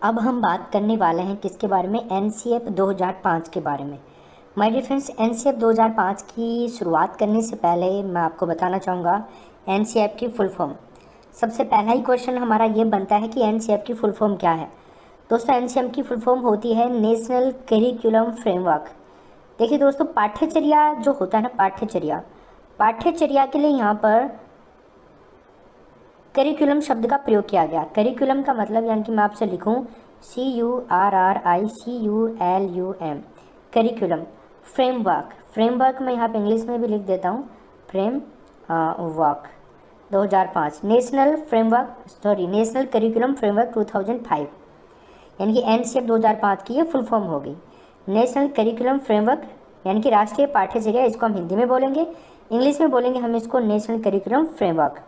अब हम बात करने वाले हैं किसके बारे में, एनसीएफ 2005 के बारे में। माय डियर फ्रेंड्स, एनसीएफ 2005 की शुरुआत करने से पहले मैं आपको बताना चाहूँगा एनसीएफ की फुल फॉर्म। सबसे पहला ही क्वेश्चन हमारा ये बनता है कि एनसीएफ की फुल फॉर्म क्या है। दोस्तों, एनसीएफ की फुल फॉर्म होती है नेशनल करिकुलम फ्रेमवर्क। देखिए दोस्तों, पाठ्यचर्या जो होता है ना, पाठ्यचर्या के लिए यहाँ पर करिकुलम शब्द का प्रयोग किया गया। करिकुलम का मतलब यानी कि मैं आपसे लिखूं CURRICULUM, करिकुलम। फ्रेमवर्क मैं यहाँ पे इंग्लिश में भी लिख देता हूँ, फ्रेमवर्क 2005। नेशनल करिकुलम फ्रेमवर्क 2005, यानी कि एनसीएफ 2005 की ये फुल फॉर्म होगी। नेशनल करिकुलम फ्रेमवर्क यानी कि राष्ट्रीय पाठ्यचर्या, इसको हम हिंदी में बोलेंगे, इंग्लिश में बोलेंगे हम इसको नेशनल करिकुलम फ्रेमवर्क।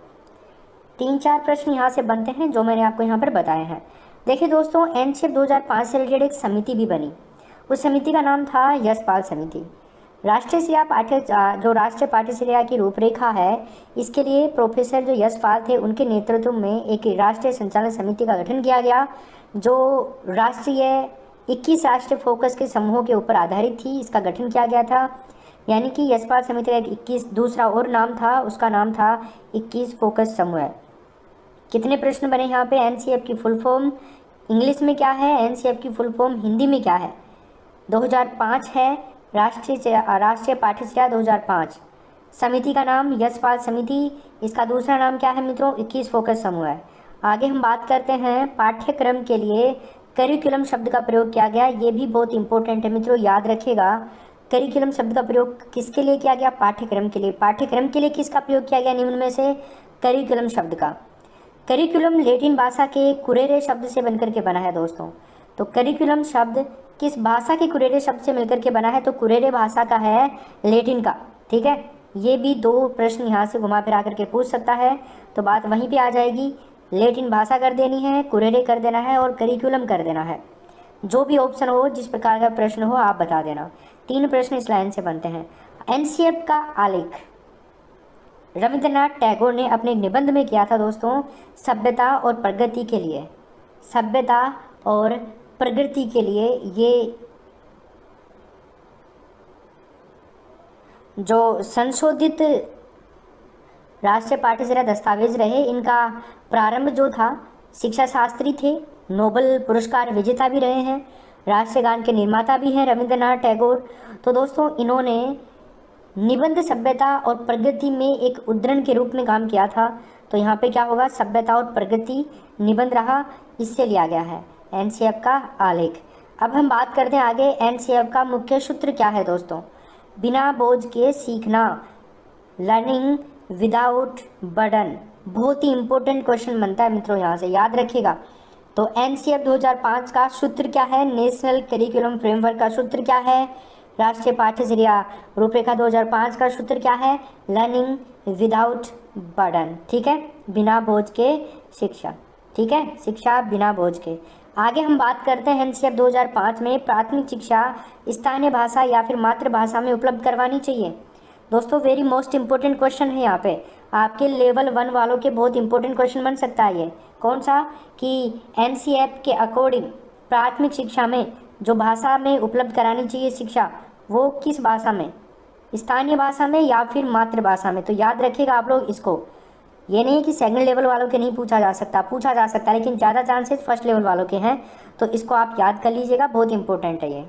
3-4 प्रश्न यहाँ से बनते हैं जो मैंने आपको यहाँ पर बताए हैं। देखिए दोस्तों, एनसीएफ 2005 से रिलेटेड एक समिति भी बनी। उस समिति का नाम था यशपाल समिति। राष्ट्रीय पाठ्यचर्या की रूपरेखा है, इसके लिए प्रोफेसर जो यशपाल थे उनके नेतृत्व में एक राष्ट्रीय संचालन समिति का गठन किया गया, जो 21 राष्ट्रीय फोकस के समूहों के ऊपर आधारित थी। इसका गठन किया गया था, यानी कि यशपाल समिति का 21 दूसरा और नाम था, उसका नाम था 21 फोकस समूह। कितने प्रश्न बने यहाँ पे? एनसीएफ की फुल फॉर्म इंग्लिश में क्या है, एनसीएफ की फुल फॉर्म हिंदी में क्या है? 2005 है, राष्ट्रीय पाठ्यचर्या 2005। समिति का नाम यशपाल समिति, इसका दूसरा नाम क्या है मित्रों? 21 फोकस समूह है। आगे हम बात करते हैं पाठ्यक्रम के लिए करिकुलम शब्द का प्रयोग किया गया। ये भी बहुत इंपॉर्टेंट है मित्रों, याद रखिएगा। करिकुलम शब्द का प्रयोग किसके लिए किया गया? पाठ्यक्रम के लिए। पाठ्यक्रम के लिए किसका प्रयोग किया गया? निम्न में से करिकुलम शब्द का। करिकुलम लैटिन भाषा के कुरेरे शब्द से बनकर के बना है दोस्तों। तो करिकुलम शब्द किस भाषा के कुरेरे शब्द से मिलकर के बना है? तो कुरेरे भाषा का है, लैटिन का। ठीक है, ये भी 2 प्रश्न यहाँ से घुमा फिरा करके पूछ सकता है, तो बात वहीं पे आ जाएगी। लैटिन भाषा कर देनी है, कुरेरे कर देना है और करिकुलम कर देना है। जो भी ऑप्शन हो, जिस प्रकार का प्रश्न हो, आप बता देना। 3 प्रश्न इस लाइन से बनते हैं। एनसीएफ का आलेख रविंद्रनाथ टैगोर ने अपने निबंध में किया था दोस्तों, सभ्यता और प्रगति के लिए। सभ्यता और प्रगति के लिए ये जो संशोधित राष्ट्रीय पाठ्यचर्या दस्तावेज रहे, इनका प्रारंभ जो था, शिक्षा शास्त्री थे, नोबेल पुरस्कार विजेता भी रहे हैं, राष्ट्रीय गान के निर्माता भी हैं रविंद्रनाथ टैगोर। तो दोस्तों, इन्होंने निबंध सभ्यता और प्रगति में एक उद्धरण के रूप में काम किया था। तो यहाँ पे क्या होगा? सभ्यता और प्रगति निबंध रहा, इससे लिया गया है एनसीएफ का आलेख। अब हम बात करते हैं आगे, एनसीएफ का मुख्य सूत्र क्या है दोस्तों? बिना बोझ के सीखना, लर्निंग विदाउट बर्डन। बहुत ही इंपॉर्टेंट क्वेश्चन बनता है मित्रों, यहाँ से याद रखिएगा। तो एनसीएफ 2005 का सूत्र क्या है? नेशनल करिकुलम फ्रेमवर्क का सूत्र क्या है? राष्ट्रीय पाठ्यचर्या रूपरेखा 2005 का सूत्र क्या है? Learning without burden. ठीक है, बिना बोझ के शिक्षा। ठीक है, शिक्षा बिना बोझ के। आगे हम बात करते हैं एनसीएफ 2005 में प्राथमिक शिक्षा स्थानीय भाषा या फिर मातृभाषा में उपलब्ध करवानी चाहिए। दोस्तों, वेरी मोस्ट इंपॉर्टेंट क्वेश्चन है यहाँ पे, आपके लेवल 1 वालों के बहुत इंपॉर्टेंट क्वेश्चन बन सकता है ये। कौन सा? कि एनसीएफ के अकॉर्डिंग प्राथमिक शिक्षा में जो भाषा में उपलब्ध करानी चाहिए शिक्षा, वो किस भाषा में? स्थानीय भाषा में या फिर मातृभाषा में? तो याद रखिएगा आप लोग इसको। ये नहीं कि सेकंड लेवल वालों के नहीं पूछा जा सकता, लेकिन ज़्यादा चांसेस फर्स्ट लेवल वालों के हैं, तो इसको आप याद कर लीजिएगा, बहुत इंपॉर्टेंट है ये।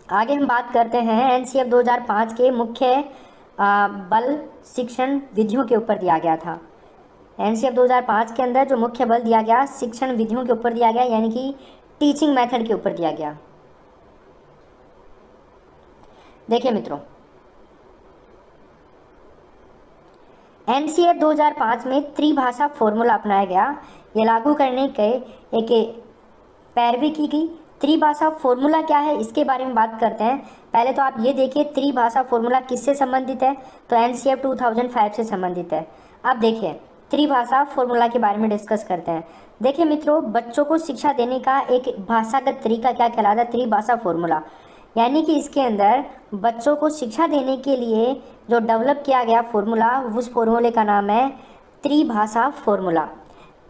आगे हम बात करते हैं एनसीएफ 2005 के मुख्य बल शिक्षण विधियों के ऊपर दिया गया था। एनसीएफ 2005 के अंदर जो मुख्य बल दिया गया, शिक्षण विधियों के ऊपर दिया गया, यानी कि टीचिंग मेथड के ऊपर दिया गया। देखिए मित्रों, एनसीएफ 2005 में त्रिभाषा फॉर्मूला अपनाया गया। ये लागू करने के एक पैरवी की गई। त्रिभाषा फॉर्मूला क्या है, इसके बारे में बात करते हैं। पहले तो आप ये देखिए, त्रिभाषा फॉर्मूला किससे संबंधित है? तो एनसीएफ 2005 से संबंधित है। अब देखिए, त्रिभाषा फॉर्मूला के बारे में डिस्कस करते हैं। देखिए मित्रों, बच्चों को शिक्षा देने का एक भाषागत तरीका क्या कहलाता है? त्रिभाषा फॉर्मूला। यानी कि इसके अंदर बच्चों को शिक्षा देने के लिए जो डेवलप किया गया फॉर्मूला, उस फॉर्मूले का नाम है त्रिभाषा फॉर्मूला।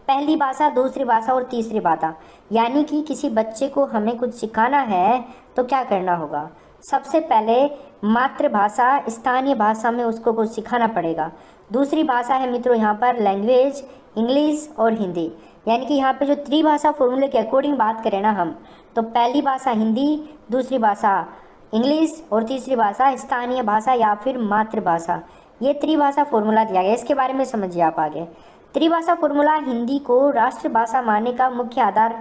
पहली भाषा, दूसरी भाषा और तीसरी भाषा। यानी कि किसी बच्चे को हमें कुछ सिखाना है तो क्या करना होगा? सबसे पहले मातृभाषा, स्थानीय भाषा में उसको कुछ सिखाना पड़ेगा। दूसरी भाषा है मित्रों यहाँ पर लैंग्वेज, इंग्लिश और हिंदी। यानी कि यहाँ पे जो त्रिभाषा फॉर्मूले के अकॉर्डिंग बात करें ना हम, तो पहली भाषा हिंदी, दूसरी भाषा इंग्लिश और तीसरी भाषा स्थानीय भाषा या फिर मातृभाषा। ये त्रिभाषा फॉर्मूला दिया गया, इसके बारे में समझिए आप आगे। त्रिभाषा फॉर्मूला हिंदी को राष्ट्रभाषा मानने का मुख्य आधार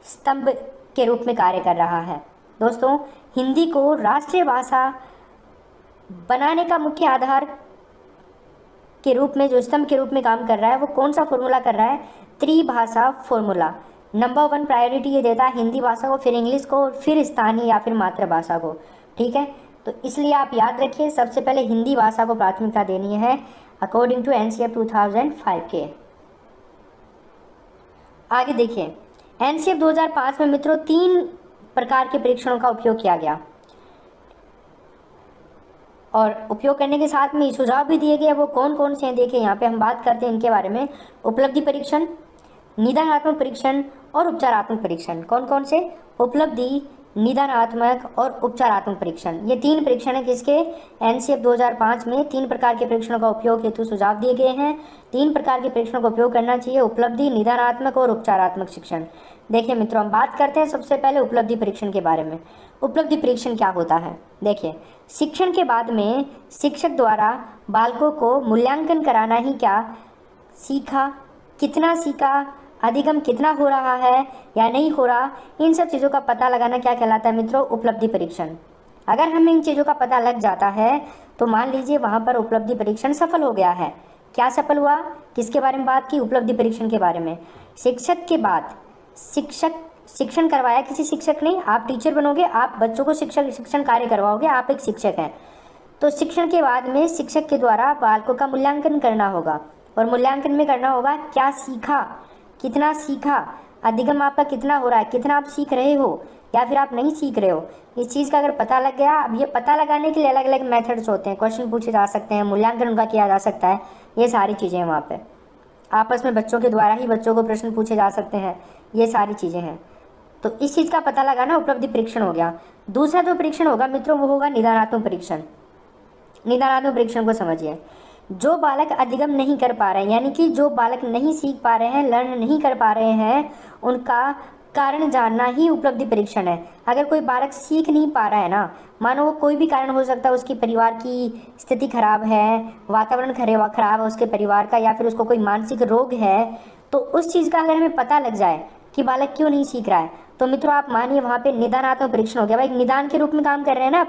स्तंभ के रूप में कार्य कर रहा है। दोस्तों, हिंदी को राष्ट्रीय भाषा बनाने का मुख्य आधार के रूप में, जो स्तंभ के रूप में काम कर रहा है, वो कौन सा फॉर्मूला कर रहा है? त्रिभाषा फॉर्मूला। नंबर 1 प्रायोरिटी ये देता है हिंदी भाषा को, फिर इंग्लिश को, फिर स्थानीय या फिर मातृभाषा को। ठीक है, तो इसलिए आप याद रखिए सबसे पहले हिंदी भाषा को प्राथमिकता देनी है अकॉर्डिंग टू एनसीएफ 2005 के। आगे देखिए, एनसीएफ 2005 में मित्रों 3 प्रकार के परीक्षणों का उपयोग किया गया और उपयोग करने के साथ में सुझाव भी दिए गए। वो कौन कौन से हैं देखिए, यहाँ पे हम बात करते हैं इनके बारे में। उपलब्धि परीक्षण, निदानात्मक परीक्षण और उपचारात्मक परीक्षण। कौन कौन से? उपलब्धि, निदानात्मक और उपचारात्मक परीक्षण। ये 3 परीक्षण है किसके? एनसीएफ 2005 में 3 प्रकार के परीक्षणों का उपयोग हेतु सुझाव दिए गए हैं। 3 प्रकार के परीक्षणों का उपयोग करना चाहिए, उपलब्धि, निदानात्मक और उपचारात्मक शिक्षण। देखिए मित्रों, हम बात करते हैं सबसे पहले उपलब्धि परीक्षण के बारे में। उपलब्धि परीक्षण क्या होता है? देखिए, शिक्षण के बाद में शिक्षक द्वारा बालकों को मूल्यांकन कराना ही क्या सीखा, कितना सीखा, अधिगम कितना हो रहा है या नहीं हो रहा, इन सब चीज़ों का पता लगाना क्या कहलाता है मित्रों? उपलब्धि परीक्षण। अगर हमें इन चीज़ों का पता लग जाता है तो मान लीजिए वहाँ पर उपलब्धि परीक्षण सफल हो गया है। क्या सफल हुआ? किसके बारे में बात की? उपलब्धि परीक्षण के बारे में। शिक्षक के बाद शिक्षण करवाया किसी शिक्षक ने, आप टीचर बनोगे, आप बच्चों को शिक्षण कार्य करवाओगे, आप एक शिक्षक हैं। तो शिक्षण के बाद में शिक्षक के द्वारा बालकों का मूल्यांकन करना होगा और मूल्यांकन में करना होगा क्या सीखा, कितना सीखा, अधिगम आपका कितना हो रहा है, कितना आप सीख रहे हो या फिर आप नहीं सीख रहे हो। इस चीज़ का अगर पता लग गया, अब ये पता लगाने के लिए अलग अलग मेथड्स होते हैं, क्वेश्चन पूछे जा सकते हैं, मूल्यांकन उनका किया जा सकता है, ये सारी चीज़ें हैं। वहाँ पे आपस में बच्चों के द्वारा ही बच्चों को प्रश्न पूछे जा सकते हैं, ये सारी चीज़ें हैं। तो इस चीज़ का पता लगाना उपलब्धि परीक्षण हो गया। दूसरा जो परीक्षण होगा मित्रों वो होगा निदानात्मक परीक्षण। निदानात्मक परीक्षण को समझिए। जो बालक अधिगम नहीं कर पा रहे हैं, यानी कि जो बालक नहीं सीख पा रहे हैं, लर्न नहीं कर पा रहे हैं, उनका कारण जानना ही उपलब्धि परीक्षण है। अगर कोई बालक सीख नहीं पा रहा है ना, मानो वो कोई भी कारण हो सकता है, उसकी परिवार की स्थिति खराब है, वातावरण खराब है उसके परिवार का, या फिर उसको कोई मानसिक रोग है, तो उस चीज़ का अगर हमें पता लग जाए कि बालक क्यों नहीं सीख रहा है, तो मित्रों आप मानिए वहाँ पे निदानात्मक परीक्षण हो गया। भाई निदान के रूप में काम कर रहे हैं ना,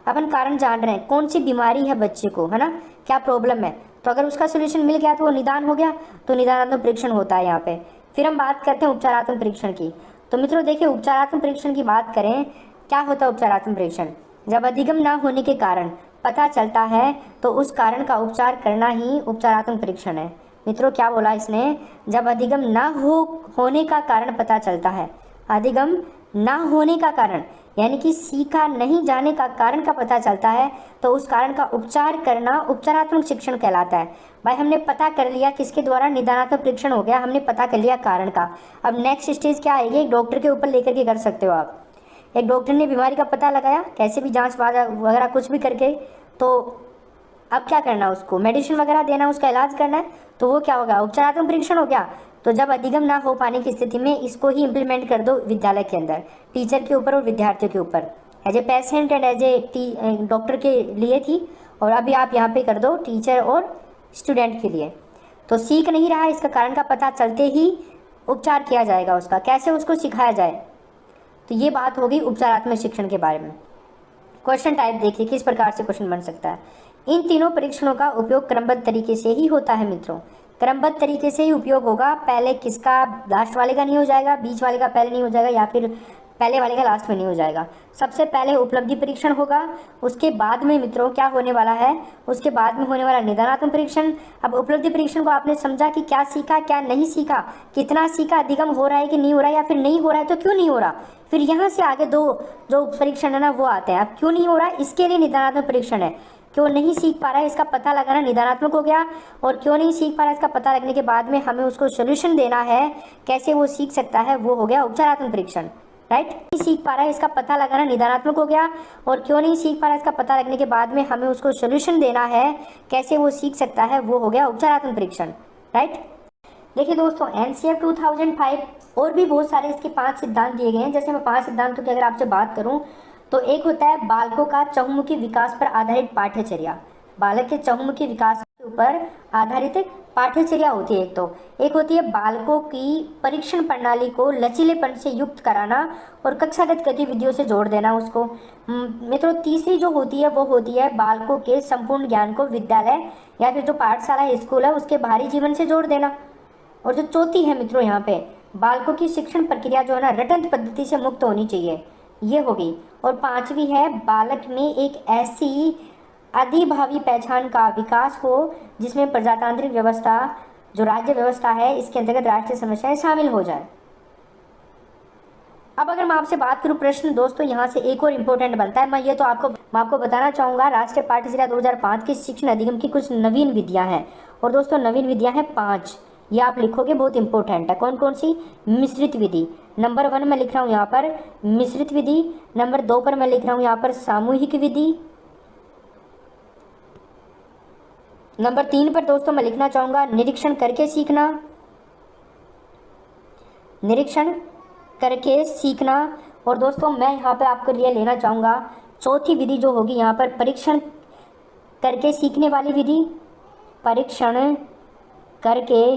अपन कारण जान रहे हैं कौन सी बीमारी है बच्चे को, है ना, क्या प्रॉब्लम है, तो अगर उसका सोल्यूशन मिल गया तो वो निदान हो गया, तो निदानात्मक परीक्षण होता है यहाँ पे। फिर हम बात करते हैं उपचारात्मक परीक्षण की। तो मित्रों देखिए, उपचारात्मक परीक्षण की बात करें, क्या होता है उपचारात्मक परीक्षण? जब अधिगम ना होने के कारण पता चलता है तो उस कारण का उपचार करना ही उपचारात्मक परीक्षण है। मित्रों क्या बोला इसने? जब अधिगम ना होने का कारण पता चलता है, अधिगम ना होने का कारण यानी कि सीखा नहीं जाने का कारण का पता चलता है, तो उस कारण का उपचार करना उपचारात्मक शिक्षण कहलाता है। भाई हमने पता कर लिया किसके द्वारा? निदानात्मक परीक्षण हो गया, हमने पता कर लिया कारण का। अब नेक्स्ट स्टेज क्या आएगी? एक डॉक्टर के ऊपर लेकर के कर सकते हो आप। एक डॉक्टर ने बीमारी का पता लगाया, कैसे भी जांच वगैरह कुछ भी करके, तो अब क्या करना? उसको मेडिसिन वगैरह देना, उसका इलाज करना है, तो वो क्या होगा? उपचारात्मक परीक्षण हो गया। तो जब अधिगम ना हो पाने की स्थिति में इसको ही इम्प्लीमेंट कर दो विद्यालय के अंदर, टीचर के ऊपर और विद्यार्थियों के ऊपर, as a patient and as a doctor के लिए थी, और अभी आप यहाँ पे कर दो टीचर और स्टूडेंट के लिए। तो सीख नहीं रहा, इसका कारण का पता चलते ही उपचार किया जाएगा उसका, कैसे उसको सिखाया जाए। तो ये बात होगी उपचारात्मक शिक्षण के बारे में। क्वेश्चन टाइप देखिए किस प्रकार से क्वेश्चन बन सकता है। इन तीनों परीक्षणों का उपयोग क्रमबद्ध तरीके से ही होता है मित्रों, क्रमबद्ध तरीके से ही उपयोग होगा। पहले किसका लास्ट वाले का नहीं हो जाएगा, बीच वाले का पहले नहीं हो जाएगा, या फिर पहले वाले का लास्ट में नहीं हो जाएगा। सबसे पहले उपलब्धि परीक्षण होगा, उसके बाद में मित्रों क्या होने वाला है, उसके बाद में होने वाला निदानात्मक परीक्षण। अब उपलब्धि परीक्षण को आपने समझा कि क्या सीखा क्या नहीं सीखा, कितना सीखा, अधिगम हो रहा है कि नहीं हो रहा है, या फिर नहीं हो रहा है तो क्यों नहीं हो रहा। फिर यहाँ से आगे दो जो परीक्षण है ना वो आते हैं। अब क्यों नहीं हो रहा है, इसके लिए निदानात्मक परीक्षण है, क्यों नहीं सीख पा रहा है इसका पता लगाना निदानात्मक हो गया, और क्यों नहीं सीख पा रहा है इसका पता लगने के बाद में हमें उसको सोल्यूशन देना है, कैसे वो सीख सकता है, वो हो गया उपचारात्मक परीक्षण। राइट, नहीं सीख पा रहा है इसका पता लगाना निदानात्मक हो गया, और क्यों नहीं सीख पा रहा है इसका पता लगने के बाद में हमें उसको सोल्यूशन देना है, कैसे वो सीख सकता है, वो हो गया उपचारात्मक परीक्षण। राइट, देखिए दोस्तों एनसीएफ 2005 और भी बहुत सारे इसके 5 सिद्धांत दिए गए हैं। जैसे मैं 5 सिद्धांतों की अगर आपसे बात करूं तो एक होता है बालकों का चहुमुखी विकास पर आधारित पाठ्यचर्या। बालक के चहुमुखी विकास के ऊपर आधारित पाठ्यचर्या होती है एक होती है बालकों की परीक्षण प्रणाली को लचीलेपन से युक्त कराना और कक्षागत गतिविधियों से जोड़ देना उसको। मित्रों तीसरी जो होती है वो होती है बालकों के संपूर्ण ज्ञान को विद्यालय या फिर जो पाठशाला स्कूल है उसके बाहरी जीवन से जोड़ देना। और जो चौथी है मित्रों यहाँ पे बालकों की शिक्षण प्रक्रिया जो है ना रटंत पद्धति से मुक्त होनी चाहिए, ये होगी। और 5वीं है बालक में एक ऐसी अधिभावी पहचान का विकास हो जिसमें प्रजातांत्रिक व्यवस्था जो राज्य व्यवस्था है इसके अंतर्गत राष्ट्रीय समस्याएं शामिल हो जाए। अब अगर मैं आपसे बात करूं प्रश्न दोस्तों यहाँ से एक और इम्पोर्टेंट बनता है, मैं आपको बताना चाहूँगा राष्ट्रीय पाठ्यचर्या 2005 के शिक्षण अधिगम की कुछ नवीन विधियाँ हैं। और दोस्तों नवीन विधियाँ हैं 5, ये आप लिखोगे, बहुत इंपॉर्टेंट है। कौन कौन सी? मिश्रित विधि, नंबर 1 मैं लिख रहा हूँ यहाँ पर मिश्रित विधि, नंबर 2 पर मैं लिख रहा हूँ यहाँ पर सामूहिक विधि, नंबर 3 पर दोस्तों मैं लिखना चाहूँगा निरीक्षण करके सीखना, निरीक्षण करके सीखना। और दोस्तों मैं यहाँ पर आपके लिए लेना चाहूँगा चौथी विधि जो होगी यहाँ पर परीक्षण करके सीखने वाली विधि, परीक्षण करके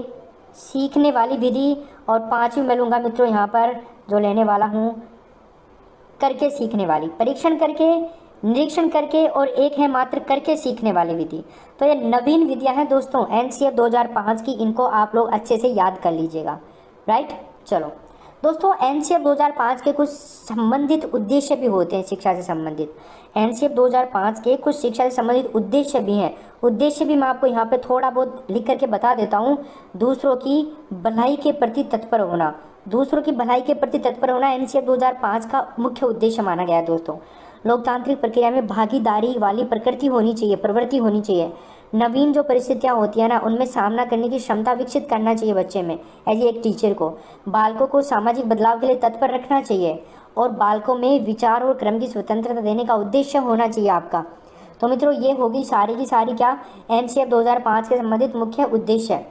सीखने वाली विधि। और 5वीं मैं लूँगा मित्रों यहाँ पर जो लेने वाला हूँ करके सीखने वाली, परीक्षण करके, निरीक्षण करके, और एक है मात्र करके सीखने वाली विधि। तो ये नवीन विधियाँ हैं दोस्तों एनसीएफ 2005 की, इनको आप लोग अच्छे से याद कर लीजिएगा। राइट, चलो दोस्तों एनसीएफ 2005 के कुछ संबंधित उद्देश्य भी होते हैं शिक्षा से संबंधित। एनसीएफ 2005 के कुछ शिक्षा से संबंधित उद्देश्य भी हैं। उद्देश्य भी मैं आपको यहाँ पे थोड़ा बहुत लिख करके बता देता हूँ। दूसरों की भलाई के प्रति तत्पर होना, दूसरों की भलाई के प्रति तत्पर होना एनसीएफ 2005 का मुख्य उद्देश्य माना गया है दोस्तों। लोकतांत्रिक प्रक्रिया में भागीदारी वाली प्रकृति होनी चाहिए, प्रवृत्ति होनी चाहिए। नवीन जो परिस्थितियाँ होती है ना उनमें सामना करने की क्षमता विकसित करना चाहिए बच्चे में एज एक टीचर को। बालकों को सामाजिक बदलाव के लिए तत्पर रखना चाहिए और बालकों में विचार और क्रम की स्वतंत्रता देने का उद्देश्य होना चाहिए आपका। तो मित्रों ये होगी सारी की सारी क्या एनसीएफ 2005 के संबंधित मुख्य उद्देश्य।